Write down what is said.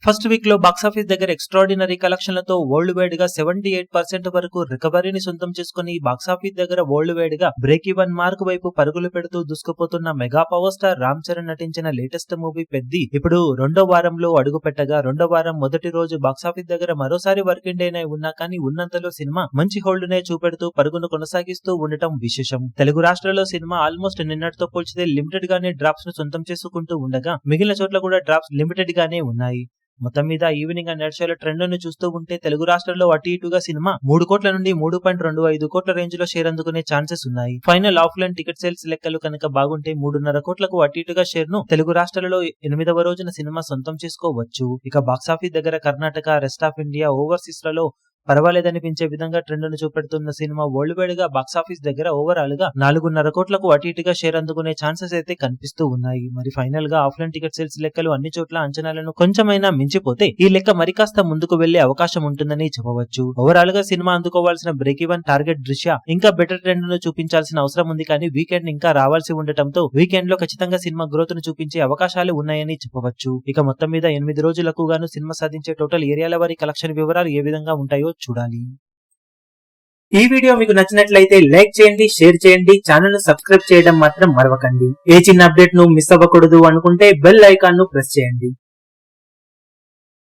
First week లో box office దగ్గర extraordinary కలెక్షన్లతో వరల్డ్ వైడ్ గా 78% వరకు రికవరీని సొంతం చేసుకుని బాక్సాఫీస్ దగ్గర వరల్డ్ వైడ్ గా బ్రేక్ ఈవెన్ మార్క్ వైపు పరుగులు పెడుతూ దూసుకుపోతున్న mega power star Ram Charan నటించిన లేటెస్ట్ మూవీ పెద్ది ఇప్పుడు రెండో వారంలో అడుగు పెట్టగా రెండో వారం మొదటి రోజు బాక్సాఫీస్ దగ్గర మరోసారి వర్కింగ్ డేనే ఉన్నా కానీ ఉన్నంతలో సినిమా మంచి హోల్డ్ నే చూపెడుతూ పరుగును కొనసాగిస్తూ ఉండటం విశేషం. తెలుగు రాష్ట్రాల్లో సినిమా ఆల్మోస్ట్ నిన్నటితో పోల్చితే లిమిటెడ్ గానే డ్రాప్స్ ను సొంతం చేసుకుంటూ ఉండగా మిగిలిన చోట్ల కూడా డ్రాప్స్ లిమిటెడ్ గానే ఉన్నాయి. మొత్తం మీద ఈవినింగ్ అండ్ నడిచేల ట్రెండ్ ను చూస్తూ ఉంటే తెలుగు రాష్ట్రాల్లో అటు ఇటుగా సినిమా 3 కోట్ల నుండి 3.25 కోట్ల రేంజ్ లో షేర్ అందుకునే ఛాన్సెస్ ఉన్నాయి. ఫైనల్ ఆఫ్లైన్ టికెట్ సేల్స్ లెక్కలు కనుక బాగుంటే 3.5 కోట్లకు అటు ఇటుగా షేర్ ను తెలుగు రాష్ట్రాలలో 8వ రోజున సినిమా సొంతం చేసుకోవచ్చు. ఇక బాక్సాఫీస్ దగ్గర Karnataka, rest of India, overseas లలో పర్వాలేదనిపించే విధంగా ట్రెండ్ ను చూపెడుతున్న సినిమా వరల్డ్ వైడ్ గా బాక్సాఫీస్ దగ్గర ఓవరాల్ గా 4.5 కోట్లకు అటు ఇటుగా షేర్ అందుకునే ఛాన్సెస్ అయితే కనిపిస్తూ ఉన్నాయి. మరి ఫైనల్ గా ఆఫ్లైన్ టికెట్ సేల్స్ లెక్కలు అన్ని చోట్ల అంచనాలను కొంచెమైనా మించిపోతే ఈ లెక్క మరికాస్త ముందుకు వెళ్లే అవకాశం ఉంటుందని చెప్పవచ్చు. ఓవరాల్ గా సినిమా అందుకోవాల్సిన బ్రేక్ ఈవెన్ టార్గెట్ దృష్ట్యా ఇంకా బెటర్ ట్రెండ్ ను చూపించాల్సిన అవసరం ఉంది కానీ వీకెండ్ ఇంకా రావాల్సి ఉండటంతో వీకెండ్ లో ఖచ్చితంగా సినిమా గ్రోత్ ను చూపించే అవకాశాలు ఉన్నాయని చెప్పవచ్చు. ఇక మొత్తం మీద 8 రోజులకు గాను సినిమా సాధించే టోటల్ ఏరియాల వారి కలెక్షన్ వివరాలు ఏ విధంగా ఉంటాయో చూడాలి. ఈ వీడియో మీకు నచ్చినట్లయితే లైక్ చేయండి, షేర్ చేయండి, ఛానల్ ను సబ్స్క్రైబ్ చేయడం మాత్రం మరవకండి. ఏ చిన్న అప్డేట్ ను మిస్ అవ్వకూడదు అనుకుంటే బెల్ ఐకాన్ ను ప్రెస్ చేయండి.